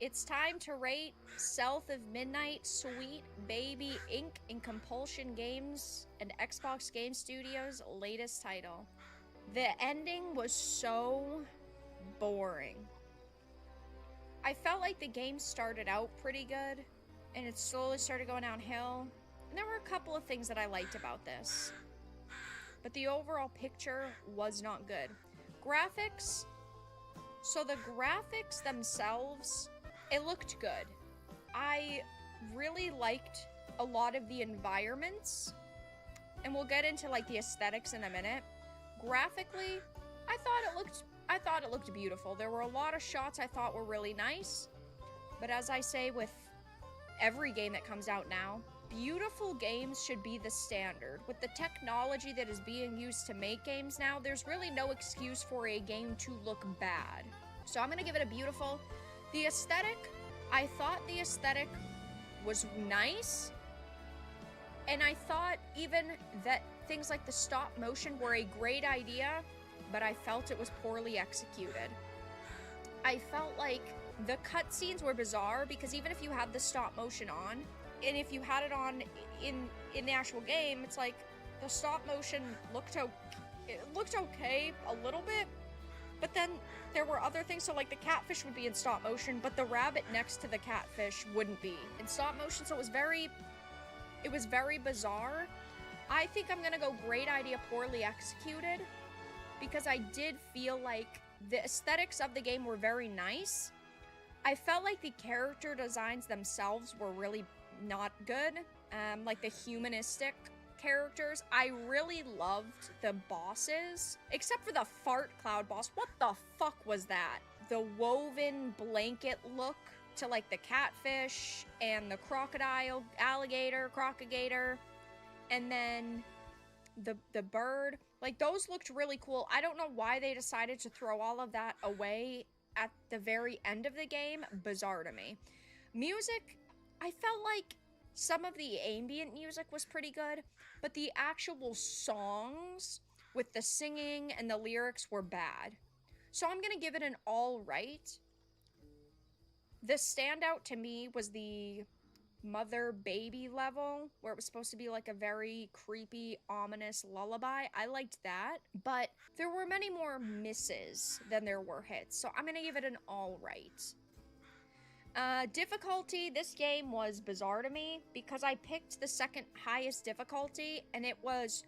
It's time to rate South of Midnight, Sweet Baby Inc. in Compulsion Games and Xbox Game Studios' latest title. The ending was so boring. I felt like the game started out pretty good, and it slowly started going downhill, and there were a couple of things that I liked about this. But the overall picture was not good. Graphics, so the graphics themselves, it looked good. I really liked a lot of the environments, and we'll get into like the aesthetics in a minute. Graphically, I thought it looked beautiful. There were a lot of shots I thought were really nice, but as I say with every game that comes out now, beautiful games should be the standard. With the technology that is being used to make games now, there's really no excuse for a game to look bad. So I'm gonna give it a beautiful. The aesthetic, I thought the aesthetic was nice, and I thought even that things like the stop motion were a great idea, but I felt it was poorly executed. I felt like the cutscenes were bizarre because even if you had the stop motion on, and if you had it on in the actual game, it's like the stop motion looked okay a little bit, but then there were other things. So like the catfish would be in stop motion, but the rabbit next to the catfish wouldn't be in stop motion. So it was very bizarre. I think I'm gonna go great idea, poorly executed, because I did feel like the aesthetics of the game were very nice. I felt like the character designs themselves were really not good. Like the humanistic characters. I really loved the bosses, except for the fart cloud boss. What the fuck was that? The woven blanket look to like the catfish and the crocodile, crocagator, and then the bird. Like those looked really cool. I don't know why they decided to throw all of that away at the very end of the game. Bizarre to me. Music, I felt like some of the ambient music was pretty good, but the actual songs with the singing and the lyrics were bad. So I'm gonna give it an all right. The standout to me was the mother-baby level, where it was supposed to be like a very creepy, ominous lullaby. I liked that, but there were many more misses than there were hits, so I'm gonna give it an all right. Difficulty, this game was bizarre to me because I picked the second highest difficulty, and it was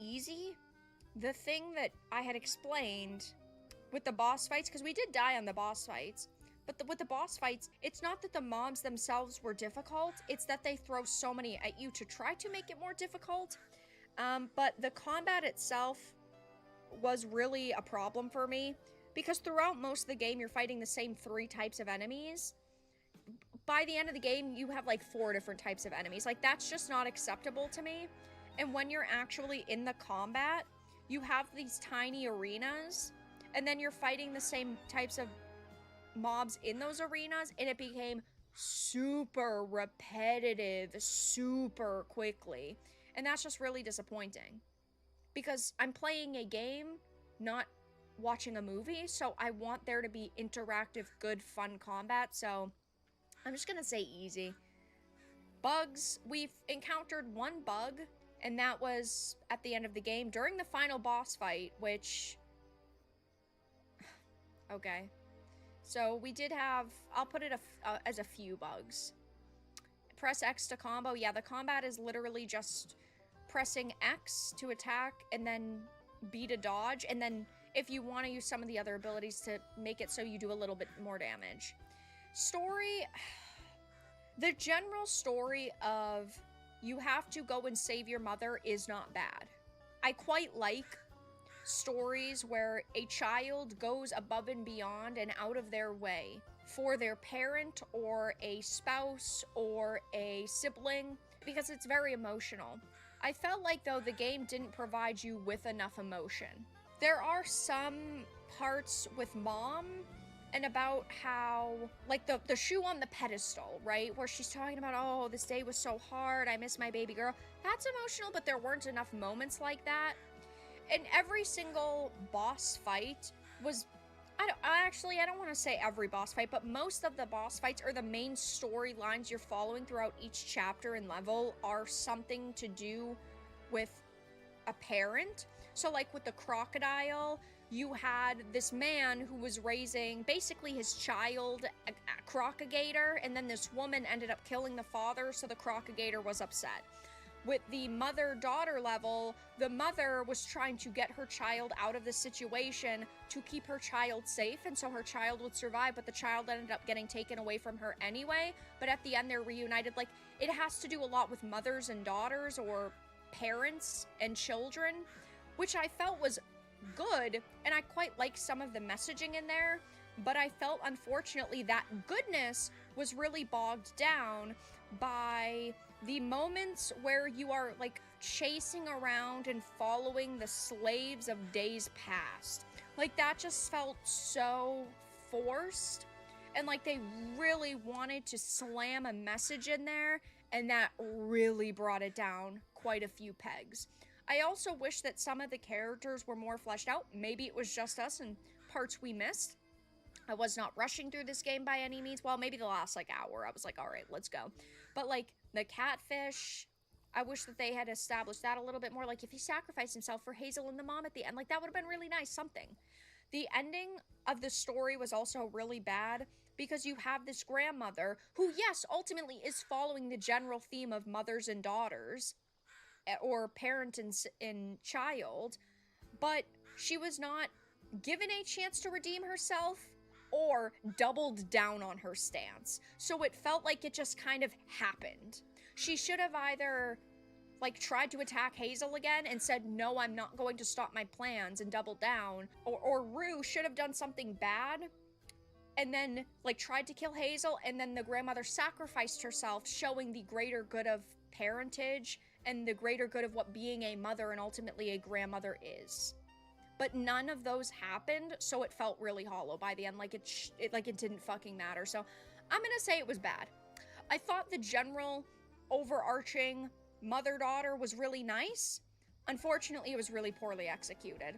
easy. The thing that I had explained with the boss fights, because we did die on the boss fights, but with the boss fights, it's not that the mobs themselves were difficult, it's that they throw so many at you to try to make it more difficult. But the combat itself was really a problem for me, because throughout most of the game, you're fighting the same 3 types of enemies. By the end of the game, you have like 4 different types of enemies. Like, that's just not acceptable to me. And when you're actually in the combat, you have these tiny arenas, and then you're fighting the same types of mobs in those arenas, and it became super repetitive super quickly. And that's just really disappointing, because I'm playing a game, not watching a movie, so I want there to be interactive, good, fun combat, so I'm just gonna say easy. Bugs, we've encountered one bug, and that was at the end of the game during the final boss fight, which... okay. So we did have, I'll put it as a few bugs. Press X to combo. Yeah, the combat is literally just pressing X to attack and then B to dodge, and then if you want to use some of the other abilities to make it so you do a little bit more damage. Story, the general story of you have to go and save your mother is not bad. I quite like stories where a child goes above and beyond and out of their way for their parent or a spouse or a sibling, because it's very emotional. I felt like, though, the game didn't provide you with enough emotion. There are some parts with Mom and about how, like, the shoe on the pedestal, right? Where she's talking about, oh, this day was so hard, I miss my baby girl. That's emotional, but there weren't enough moments like that. And every single boss fight was I don't want to say every boss fight, but most of the boss fights or the main storylines you're following throughout each chapter and level are something to do with a parent. So like with the crocodile, you had this man who was raising basically his child, a crocagator, and then this woman ended up killing the father, so the crocagator was upset. With the mother-daughter level, the mother was trying to get her child out of the situation to keep her child safe, and so her child would survive, but the child ended up getting taken away from her anyway. But at the end, they're reunited. Like, it has to do a lot with mothers and daughters, or parents and children, which I felt was good, and I quite like some of the messaging in there, but I felt, unfortunately, that goodness was really bogged down by the moments where you are like chasing around and following the slaves of days past. Like, that just felt so forced, and like they really wanted to slam a message in there, and that really brought it down quite a few pegs. I also wish that some of the characters were more fleshed out. Maybe it was just us and parts we missed. I was not rushing through this game by any means. Well, maybe the last like hour, I was like, all right, let's go. But like the catfish, I wish that they had established that a little bit more. Like if he sacrificed himself for Hazel and the mom at the end, like that would have been really nice, something. The ending of the story was also really bad because you have this grandmother who, yes, ultimately is following the general theme of mothers and daughters, or parent and child, but she was not given a chance to redeem herself or doubled down on her stance. So it felt like it just kind of happened. She should have either like tried to attack Hazel again and said, no, I'm not going to stop my plans, and doubled down, or Rue should have done something bad and then like tried to kill Hazel, and then the grandmother sacrificed herself, showing the greater good of parentage and the greater good of what being a mother and ultimately a grandmother is. But none of those happened, so it felt really hollow by the end, like it didn't fucking matter. So I'm gonna say it was bad. I thought the general overarching mother-daughter was really nice. Unfortunately, it was really poorly executed.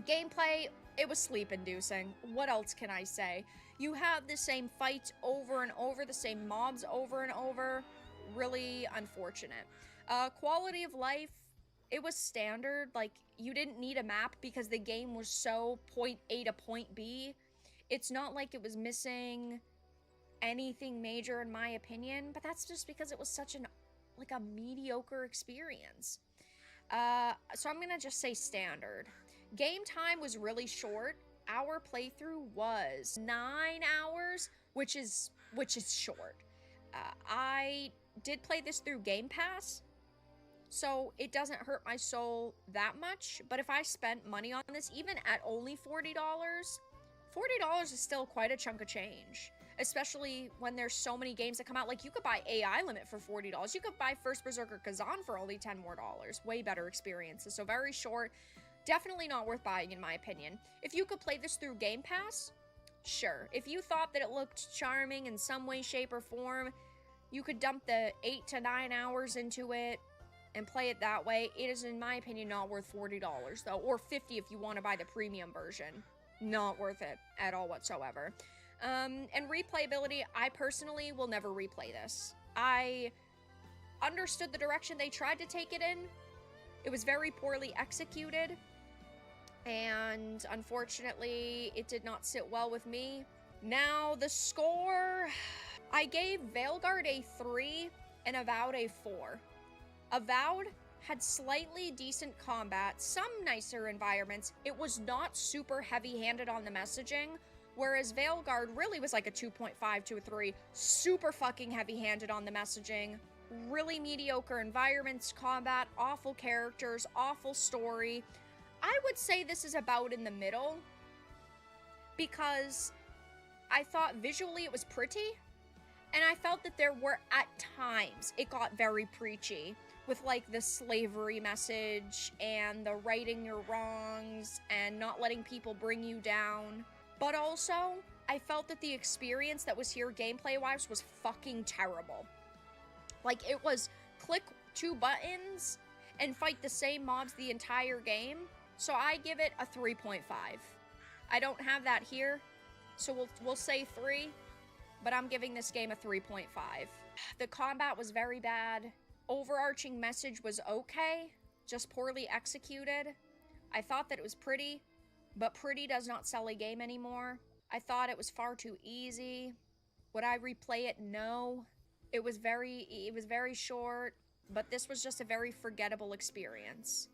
Gameplay, it was sleep-inducing. What else can I say? You have the same fights over and over, the same mobs over and over. Really unfortunate. Quality of life, it was standard. Like, you didn't need a map because the game was so point A to point B. It's not like it was missing anything major in my opinion, but that's just because it was such a mediocre experience. So I'm gonna just say standard. Game time was really short. Our playthrough was 9 hours, which is short. I did play this through Game Pass, so it doesn't hurt my soul that much, but if I spent money on this, even at only $40, $40 is still quite a chunk of change, especially when there's so many games that come out. Like, you could buy AI Limit for $40. You could buy First Berserker Kazan for only $10 more. Way better experiences. So very short. Definitely not worth buying, in my opinion. If you could play this through Game Pass, sure. If you thought that it looked charming in some way, shape, or form, you could dump the 8 to 9 hours into it and play it that way. It is, in my opinion, not worth $40 though, or $50 if you want to buy the premium version. Not worth it at all whatsoever. And replayability, I personally will never replay this. I understood the direction they tried to take it in. It was very poorly executed, and unfortunately, it did not sit well with me. Now, the score, I gave Veilguard a 3 and Avowed a 4. Avowed had slightly decent combat, some nicer environments. It was not super heavy-handed on the messaging, whereas Veilguard really was like a 2.5 to a 3. Super fucking heavy-handed on the messaging. Really mediocre environments, combat, awful characters, awful story. I would say this is about in the middle, because I thought visually it was pretty, and I felt that there were, at times, it got very preachy, with like the slavery message, and the righting your wrongs, and not letting people bring you down. But also, I felt that the experience that was here gameplay-wise was fucking terrible. Like, it was click 2 buttons and fight the same mobs the entire game. So I give it a 3.5. I don't have that here, so we'll say 3, but I'm giving this game a 3.5. The combat was very bad. Overarching message was okay, just poorly executed. I thought that it was pretty, but pretty does not sell a game anymore. I thought it was far too easy. Would I replay it? No. It was very short, but this was just a very forgettable experience.